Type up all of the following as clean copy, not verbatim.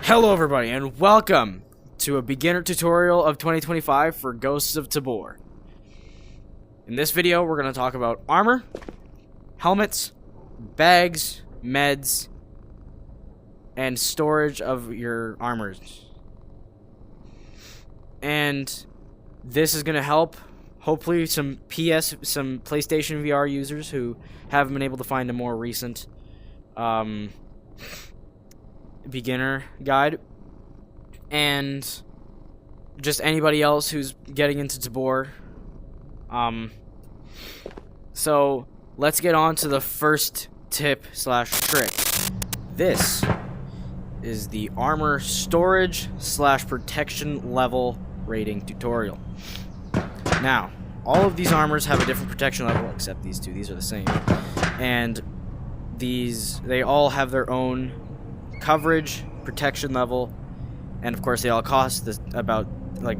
Hello everybody and welcome to a beginner tutorial of 2025 for Ghosts of Tabor. In this video we're going to talk about armor, helmets, bags, meds, and storage of your armors. And this is going to help hopefully some PlayStation VR users who haven't been able to find a more recent beginner guide, and just anybody else who's getting into Tabor. So let's get on to the first tip slash trick. This is the armor storage slash protection level rating tutorial. Now, all of these armors have a different protection level except these two. These are the same, and they all have their own coverage, protection level, and of course they all cost about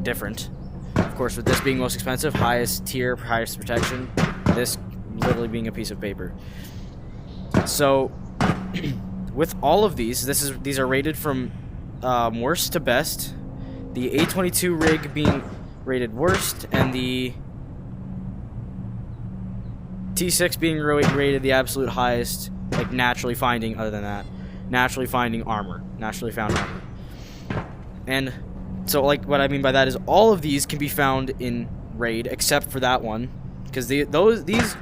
different. Of course, with this being most expensive, highest tier, highest protection, this literally being a piece of paper. So with all of these, these are rated from worst to best. The A22 rig being rated worst, and the T6 being rated the absolute highest, naturally finding armor, naturally found armor. And so what I mean by that is all of these can be found in raid except for that one, because these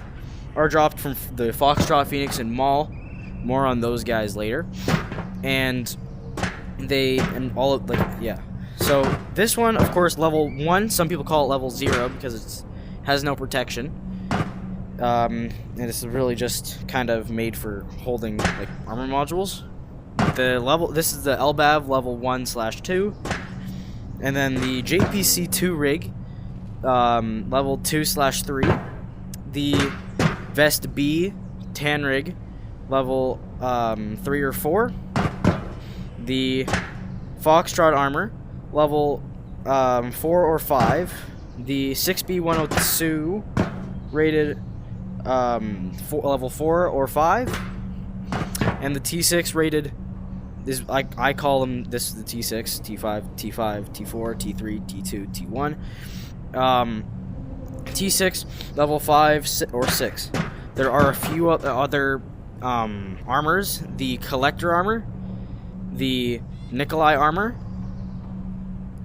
are dropped from the Foxtrot, Phoenix, and Mall. More on those guys later. So this one, of course, level 1, some people call it level 0 because it has no protection. And it's really just kind of made for holding armor modules. This is the LBAV level 1/2, and then the JPC2 rig level 2/3, the Vest B tan rig level 3 or 4, the Foxtrot armor level 4 or 5, the 6B102 rated level 4 or 5, and the T6 rated I call them, this is the T6, T5, T5, T4, T3, T2, T1, T6 level 5 or 6. There are a few other armors: the Collector armor, the Nikolai armor,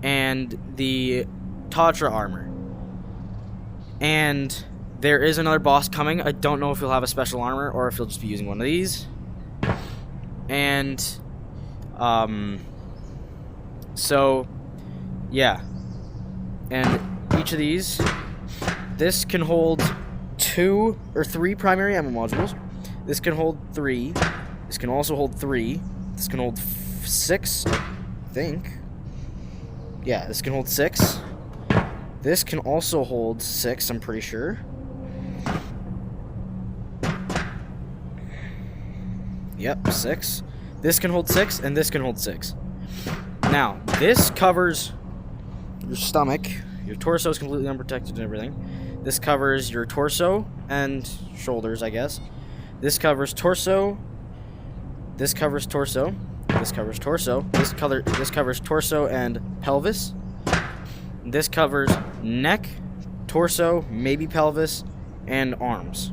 and the Tatra armor. And there is another boss coming. I don't know if he'll have a special armor or if he'll just be using one of these. And so yeah, and each of these, this can hold 2 or 3 primary ammo modules. This can hold 3. This can also hold 3. This can hold 6, I think. Yeah, this can hold 6. This can also hold 6, I'm pretty sure. Yep, 6. This can hold 6, and this can hold 6. Now, this covers your stomach. Your torso is completely unprotected and everything. This covers your torso and shoulders, I guess. This covers torso. This covers torso. This covers torso. This covers torso and pelvis. This covers neck, torso, maybe pelvis, and arms.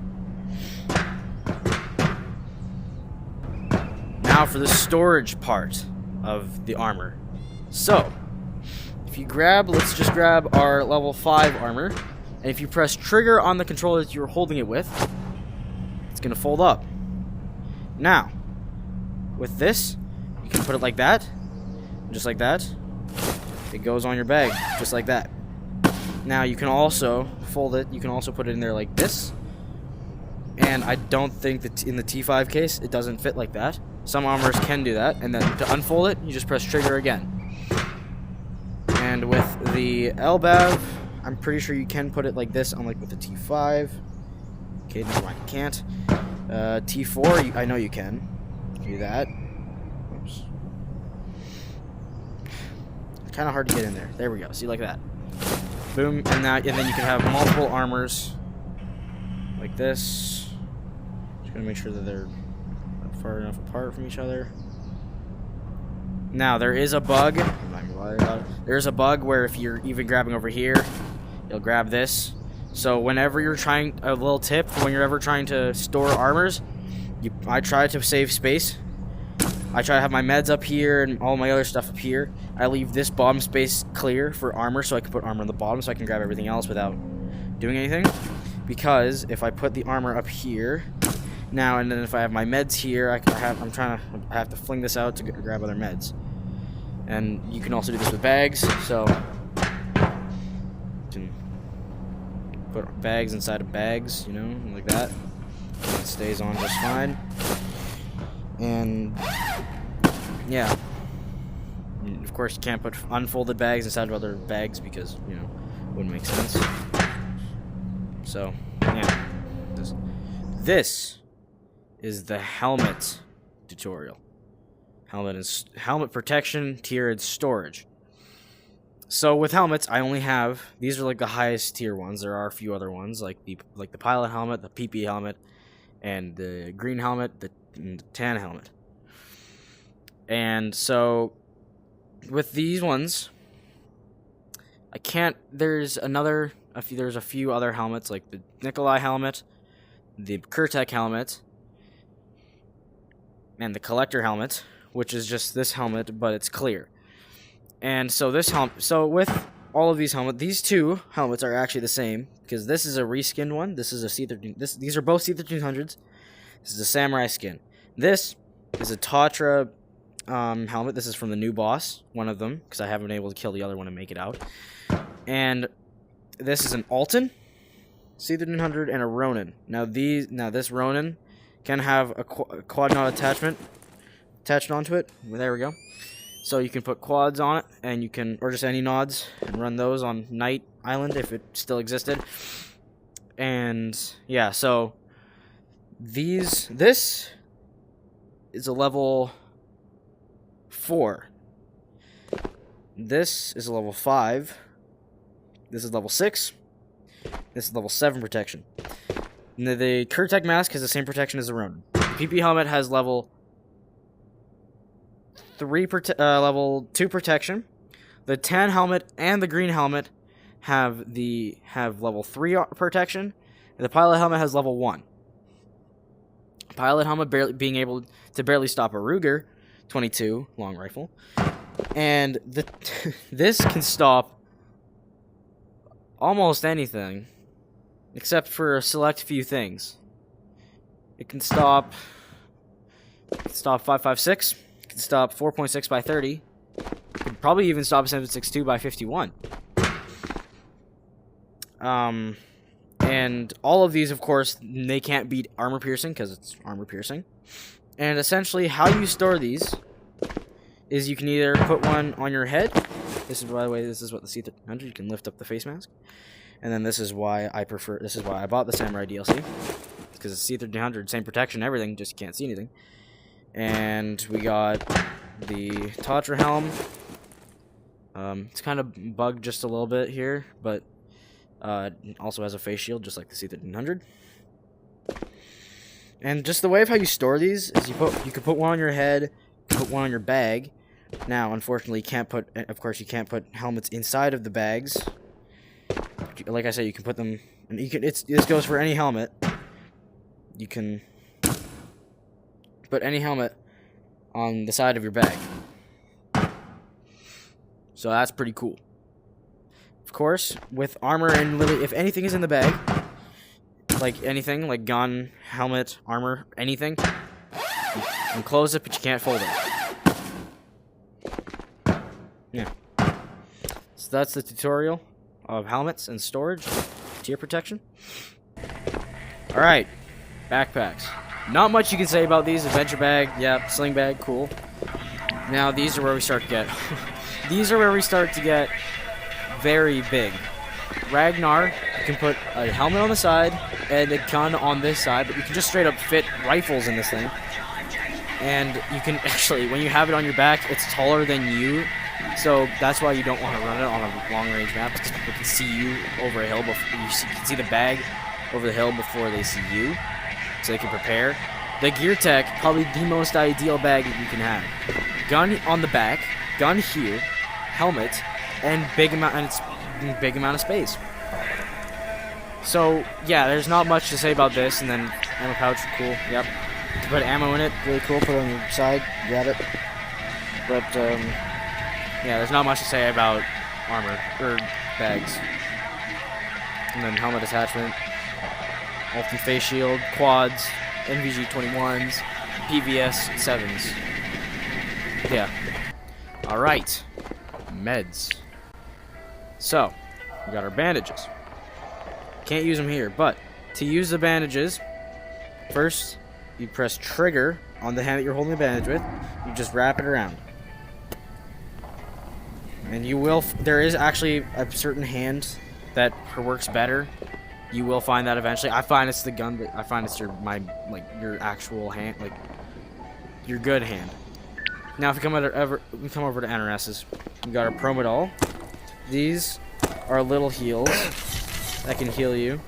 Now for the storage part of the armor. So, if you let's just grab our level 5 armor, and if you press trigger on the controller that you're holding it with, it's going to fold up. Now, with this, you can put it like that, just like that. It goes on your bag, just like that. Now, you can also fold it, you can also put it in there like this, and I don't think that in the T5 case, it doesn't fit like that. Some armors can do that, and then to unfold it, you just press trigger again. And with the LBAV, I'm pretty sure you can put it like this, unlike with the T5. Okay, never mind, you can't. T4, I know you can. Do that. Oops. Kind of hard to get in there. There we go. See, like that. Boom, and then you can have multiple armors like this. Just gonna make sure that they're far enough apart from each other. Now, there is a bug. I'm not gonna lie about it. There's a bug where if you're even grabbing over here, you'll grab this. So whenever you're trying, a little tip, when you're ever trying to store armors, I try to save space. I try to have my meds up here and all my other stuff up here. I leave this bottom space clear for armor so I can put armor on the bottom so I can grab everything else without doing anything. Because if I put the armor up here, now and then if I have my meds here, I have to fling this out to grab other meds. And you can also do this with bags, so you can put bags inside of bags, you know, like that. It stays on just fine. And yeah, of course you can't put unfolded bags inside of other bags because, you know, it wouldn't make sense. So yeah, this is the helmet tutorial. Helmet protection, tier, and storage. So with helmets, I only have, these are like the highest tier ones. There are a few other ones like the pilot helmet, the PP helmet, and the green helmet, and the tan helmet. And so with these ones, I can't. There's a few other helmets like the Nikolai helmet, the Kurtek helmet, and the collector helmet, which is just this helmet, but it's clear. And so with all of these helmets, these two helmets are actually the same because this is a reskinned one. This is a C13. These are both C1300s. This is a samurai skin. This is a Tatra helmet. This is from the new boss, one of them, because I haven't been able to kill the other one and make it out. And this is an Alton C1300 and a Ronin. Now this Ronin can have a quad knot attachment attached onto it. There we go. So you can put quads on it, and you can, or just any nods, and run those on Night Island if it still existed. And yeah, so this is a level 4. This is a level 5. This is level 6. This is level 7 protection. And the Kurtek mask has the same protection as the Ronin. The PP helmet has level 2 protection. The tan helmet and the green helmet have level 3 protection, and the pilot helmet has level 1. Pilot helmet being able to barely stop a Ruger 22 long rifle, and this can stop almost anything except for a select few things. It can stop 5.56. It can stop 4.6 by 30. It could probably even stop 7.62 by 51. And all of these, of course, they can't beat armor piercing because it's armor piercing. And essentially, how you store these is you can either put one on your head. This is, by the way, this is what the C1300. You can lift up the face mask. And then this is why I bought the Samurai DLC, because it's C1300, same protection, everything, just can't see anything. And we got the Tatra helm. It's kind of bugged just a little bit here, but it also has a face shield, just like the C1300. And just the way of how you store these is you can put one on your head, put one on your bag. Now, unfortunately, you can't put helmets inside of the bags. Like I said, you can put them, and this goes for any helmet. You can put any helmet on the side of your bag. So that's pretty cool. Of course, with armor and if anything is in the bag, like anything, like gun, helmet, armor, anything, you can close it, but you can't fold it. Yeah. So that's the tutorial of helmets and storage, tier protection. Alright, backpacks. Not much you can say about these. Adventure bag, yeah, sling bag, cool. Now these are where we start to get these are where we start to get very big. Ragnar, you can put a helmet on the side and a gun on this side, but you can just straight up fit rifles in this thing. And you can actually, when you have it on your back, it's taller than you. So that's why you don't want to run it on a long-range map, because people can see you over a hill before you can see the bag over the hill before they see you, so they can prepare. The Gear Tech, probably the most ideal bag that you can have. gun on the back, gun here, helmet, and big amount of space. So yeah, there's not much to say about this. And then ammo pouch, cool. Yep. To put ammo in it, really cool. Put it on your side, grab it. But yeah, there's not much to say about armor or bags. And then helmet attachment, ultimate face shield, quads, NVG 21s, PVS 7s. Yeah. All right. Meds. So we got our bandages. Can't use them here, but to use the bandages, first you press trigger on the hand that you're holding the bandage with. You just wrap it around, and you will. There is actually a certain hand that works better. You will find that eventually. I find it's the gun, but I find it's your actual hand, like your good hand. Now, if we come over to NRS's, we got our Promedol. These are little heals that can heal you.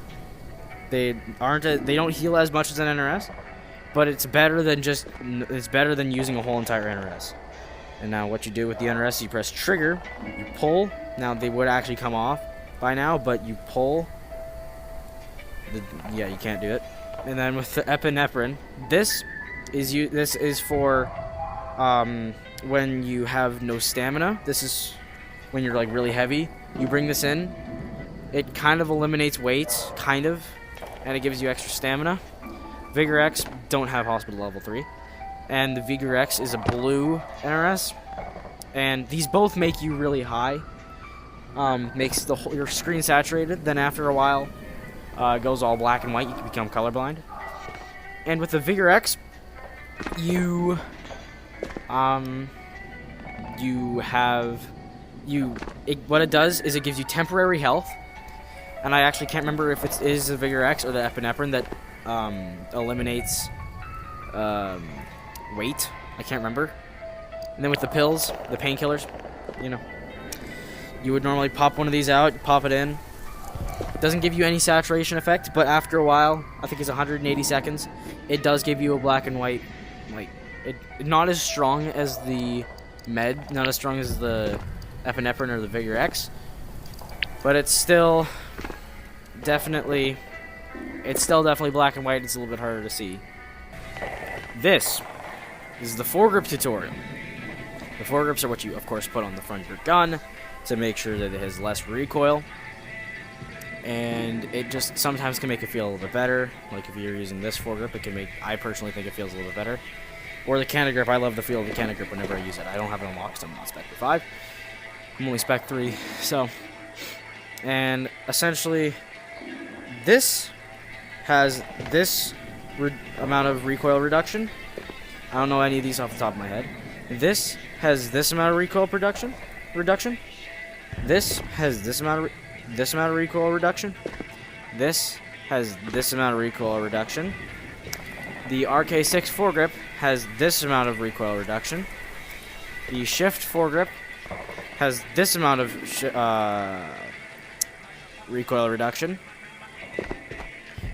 They don't heal as much as an NRS, but it's better than using a whole entire NRS. And now what you do with the NRS, you press trigger, you pull. Now they would actually come off by now, but you pull. Yeah, you can't do it. And then with the epinephrine, this is for when you have no stamina. This is when you're like really heavy. You bring this in. It kind of eliminates weight, and it gives you extra stamina. Vigor X don't have hospital level 3, and the Vigor X is a blue NRS, and these both make you really high. Makes your screen saturated. Then after a while, it goes all black and white. You can become colorblind. And with the Vigor X, what it does is it gives you temporary health. And I actually can't remember if it is the Vigor X or the epinephrine that eliminates weight. I can't remember. And then with the pills, the painkillers, you would normally pop one of these out, pop it in. It doesn't give you any saturation effect, but after a while, I think it's 180 seconds, it does give you a black and white, not as strong as the med, not as strong as the epinephrine or the Vigor X, but it's still definitely black and white. It's a little bit harder to see. This is the foregrip tutorial. The foregrips are what you, of course, put on the front of your gun to make sure that it has less recoil. And it just sometimes can make it feel a little bit better. Like if you're using this foregrip, I personally think it feels a little bit better. Or the cannon grip. I love the feel of the cannon grip whenever I use it. I don't have it unlocked because I'm not Spec 5. I'm only Spec 3. So, and essentially, this has this amount of recoil reduction. I don't know any of these off the top of my head. This has this amount of recoil reduction. This has this amount of recoil reduction. This has this amount of recoil reduction. The RK6 foregrip has this amount of recoil reduction. The shift foregrip has this amount of recoil reduction.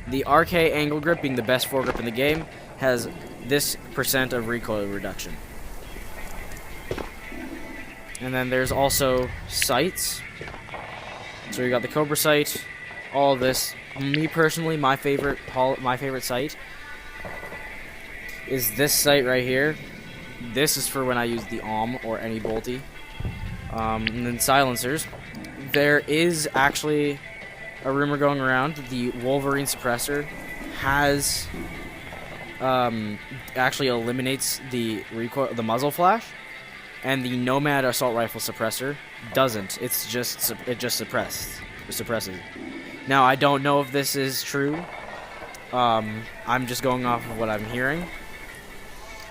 The RK angle grip, being the best foregrip in the game, has this % of recoil reduction. And then there's also sights. So you got the Cobra sight, all of this. Me personally, my favorite sight is this sight right here. This is for when I use the OM or any bolty. And then silencers. There is actually a rumor going around that the Wolverine suppressor has actually eliminates the recoil, the muzzle flash, and the Nomad assault rifle suppressor doesn't. It just suppresses. Now I don't know if this is true. I'm just going off of what I'm hearing.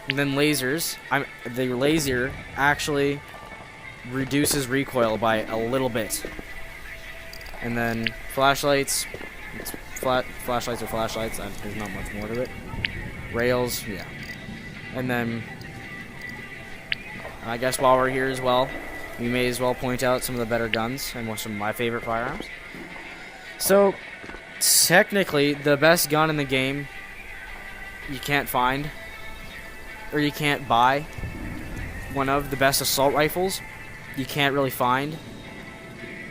And then lasers. The laser actually reduces recoil by a little bit. And then flashlights. Flashlights are flashlights. There's not much more to it. Rails, yeah. And then I guess while we're here as well, we may as well point out some of the better guns and some of my favorite firearms. So, technically, the best gun in the game you can't find, or you can't buy, one of the best assault rifles you can't really find.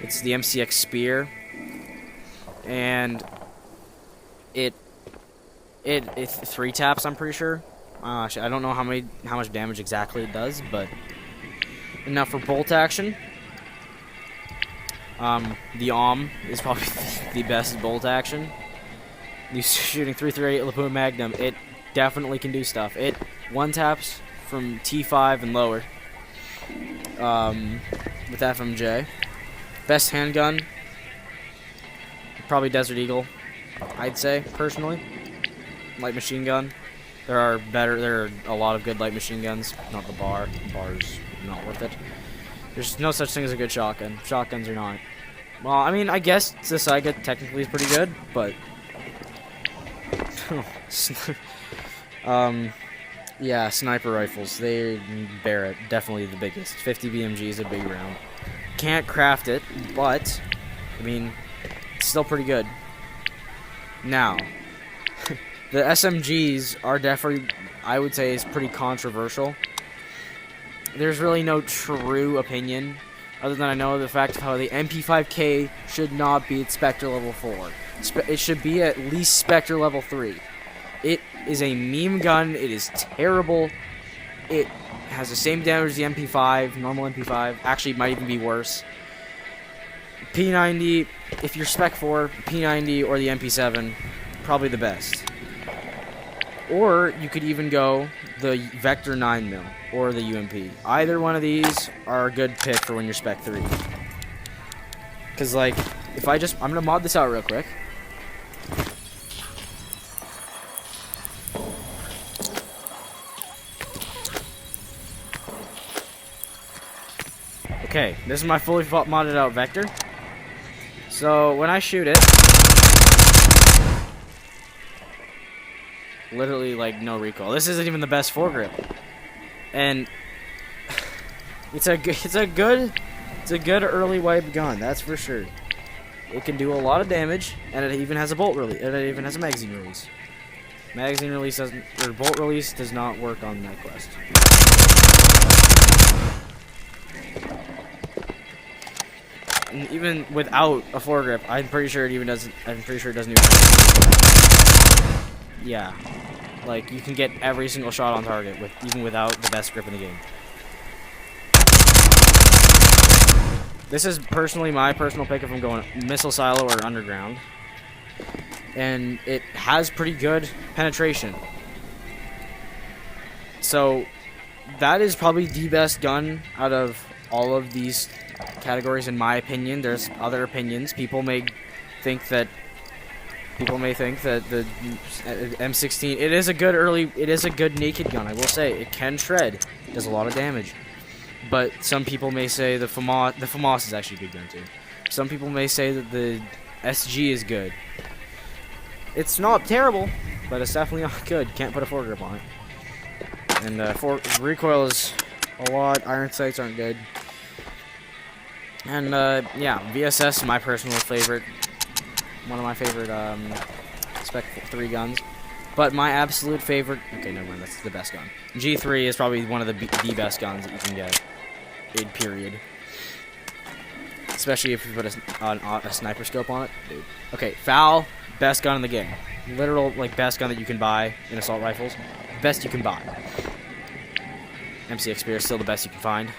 It's the MCX Spear, and it 3 taps. I'm pretty sure. I don't know how much damage exactly it does, but enough for bolt action. The is probably the best bolt action. You shooting 338 Lapua Magnum, it definitely can do stuff. It one taps from T5 and lower. With FMJ. Best handgun, probably Desert Eagle, I'd say, personally. Light machine gun. There are a lot of good light machine guns. Not the bar. The bar's not worth it. There's no such thing as a good shotgun. Shotguns are not. Well, I mean, I guess the Saiga technically is pretty good, but yeah, sniper rifles. They Barrett, definitely the biggest. 50 BMG is a big round. Can't craft it, but I mean, it's still pretty good. Now, the SMGs are definitely, I would say, is pretty controversial. There's really no true opinion, other than I know the fact of how the MP5K should not be at Spectre level 4. It should be at least Spectre level 3. It is a meme gun. It is terrible. It has the same damage as the MP5, normal MP5. Actually, it might even be worse. P90, if you're Spec 4, P90 or the MP7, probably the best. Or you could even go the Vector 9mm or the UMP. Either one of these are a good pick for when you're Spec 3. Because, like, if I'm going to mod this out real quick. Okay, this is my fully modded out Vector. So, when I shoot it, literally, like, no recoil. This isn't even the best foregrip. And it's a good early wave gun, that's for sure. It can do a lot of damage, and it even has a bolt release, and it even has a magazine release. Magazine release doesn't, or bolt release does not work on that quest. And even without a foregrip, I'm pretty sure it doesn't even. Yeah, like you can get every single shot on target even without the best grip in the game. This is personally my personal pick if I'm going missile silo or underground, and it has pretty good penetration. So that is probably the best gun out of all of these categories, in my opinion. There's other opinions. People may think that the M16, it is a good naked gun. I will say it can shred. It does a lot of damage. But some people may say the FAMAS is actually a good gun too. Some people may say that the SG is good. It's not terrible, but it's definitely not good. Can't put a foregrip on it. And recoil is a lot. Iron sights aren't good. And yeah, VSS, my personal favorite. One of my favorite Spec 3 guns. But my absolute favorite... Okay, never mind, that's the best gun. G3 is probably one of the best guns that you can get. Period. Especially if you put a sniper scope on it. Dude. Okay, FAL, best gun in the game. Literal, like, best gun that you can buy in assault rifles. Best you can buy. MCX Spear is still the best you can find.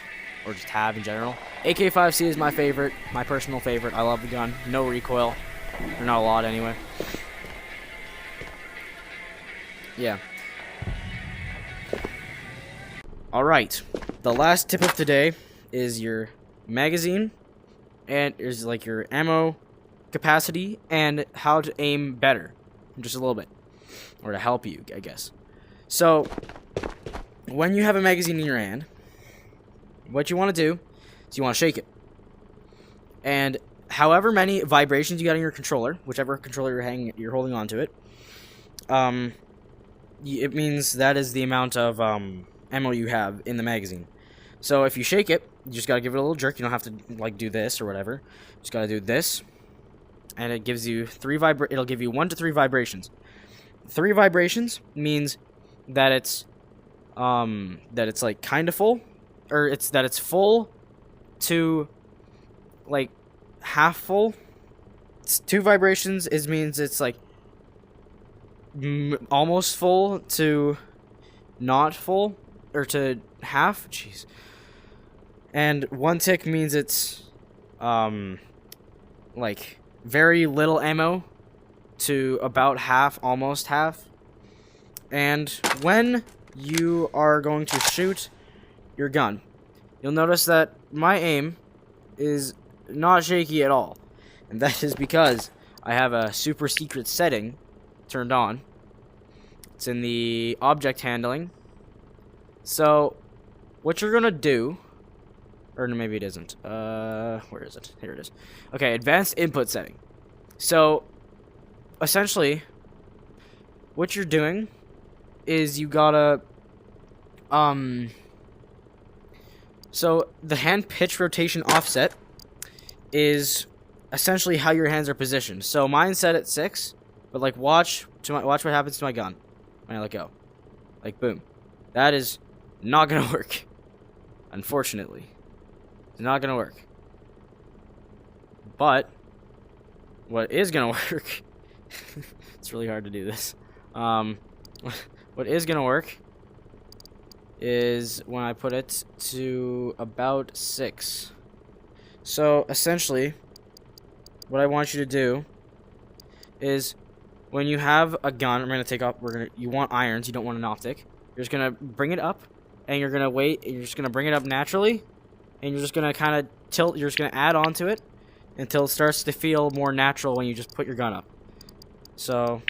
Or just have in general. AK-5C is my favorite. My personal favorite. I love the gun. No recoil. Or not a lot, anyway. Yeah. Alright. The last tip of today is your magazine. And is like your ammo capacity. And how to aim better. Just a little bit. Or to help you, I guess. So, when you have a magazine in your hand, what you want to do is you want to shake it. And however many vibrations you got in your controller, whichever controller you're holding onto it, it means that is the amount of ammo you have in the magazine. So if you shake it, you just got to give it a little jerk. You don't have to like do this or whatever. You just got to do this, and it gives you it'll give you 1 to 3 vibrations. 3 vibrations means that it's like kind of full. or it's full to like half full. It's 2 vibrations means it's like almost full to not full, or to half. Jeez. And 1 tick means it's like very little ammo to about half, almost half. And when you are going to shoot your gun, you'll notice that my aim is not shaky at all. And that is because I have a super secret setting turned on. It's in the object handling. So what you're going to do, or no, maybe it isn't. Where is it? Here it is. Okay, advanced input setting. So essentially what you're doing is you gotta so the hand pitch rotation offset is essentially how your hands are positioned. So mine's set at 6, but like watch what happens to my gun when I let go. Like boom. That is not gonna work. Unfortunately. It's not gonna work. But what is gonna work it's really hard to do this. What is gonna work is when I put it to about 6. So essentially, what I want you to do is when you have a gun, I'm gonna take off. You want irons. You don't want an optic. You're just gonna bring it up, and you're gonna wait. You're just gonna bring it up naturally, and you're just gonna kind of tilt. You're just gonna add on to it until it starts to feel more natural when you just put your gun up. So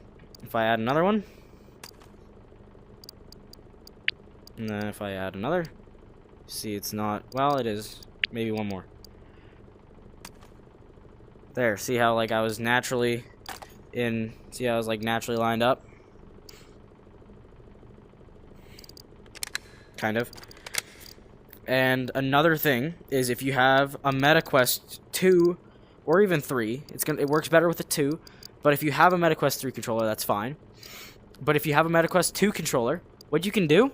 if I add another one. And then if I add another, see it's not, well it is, maybe one more. There, see how like I was naturally see how I was like naturally lined up? Kind of. And another thing is if you have a MetaQuest 2 or even 3, it works better with a 2, but if you have a MetaQuest 3 controller, that's fine. But if you have a MetaQuest 2 controller, what you can do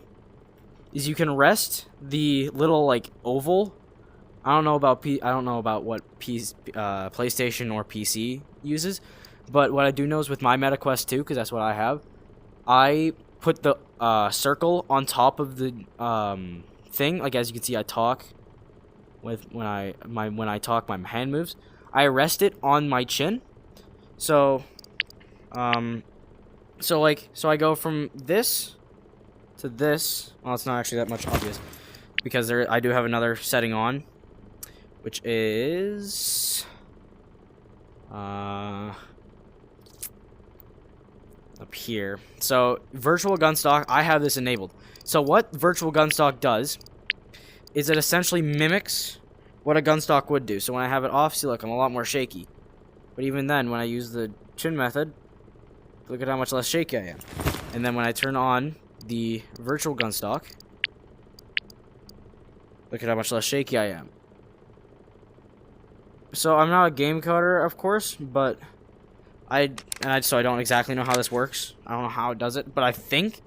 is you can rest the little like oval. I don't know about what PlayStation or PC uses, but what I do know is with my MetaQuest 2, because that's what I have, I put the circle on top of the thing. Like as you can see, I talk with when I talk, my hand moves. I rest it on my chin. So I go from this to this. Well, it's not actually that much obvious because I do have another setting on, which is up here. So virtual gun stock, I have this enabled. So what virtual gun stock does is it essentially mimics what a gun stock would do. So when I have it off, see, look, I'm a lot more shaky. But even then, when I use the chin method, look at how much less shaky I am. And then when I turn on the virtual gun stock, look at how much less shaky I am. So I'm not a game coder, of course, but so I don't exactly know how this works. I don't know how it does it, but I think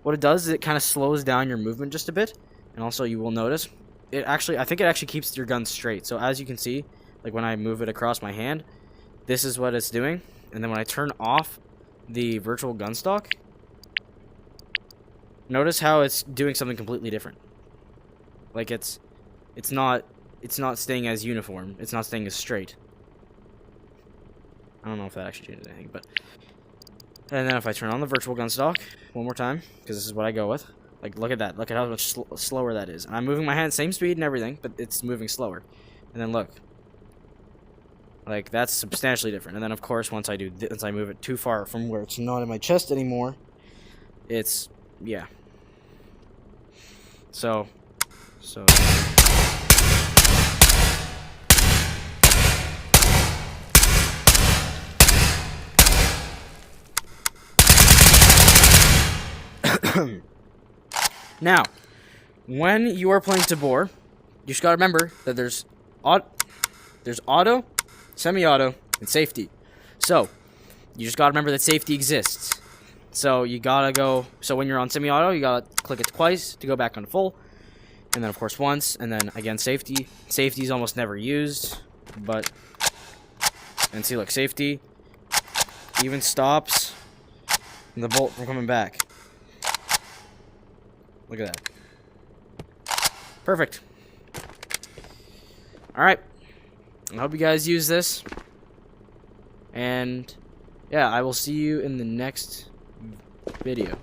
what it does is it kind of slows down your movement just a bit, and also you will notice I think it actually keeps your gun straight. So as you can see, like when I move it across my hand, this is what it's doing, and then when I turn off the virtual gun stock, notice how it's doing something completely different. Like it's not staying as uniform. It's not staying as straight. I don't know if that actually changes anything, but and then if I turn on the virtual gun stock one more time, because this is what I go with. Like look at that. Look at how much slower that is. And I'm moving my hand same speed and everything, but it's moving slower. And then look. Like that's substantially different. And then of course once I move it too far from where it's not in my chest anymore, it's yeah. So now, when you are playing tabor, you just gotta remember that there's auto, semi-auto, and safety. So you just gotta remember that safety exists. So you gotta go. So when you're on semi-auto, you gotta click it twice to go back on full. And then, of course, once. And then, again, safety. Safety is almost never used. But... And see, look, safety. Even stops the bolt from coming back. Look at that. Perfect. Alright. I hope you guys use this. And, yeah, I will see you in the next video.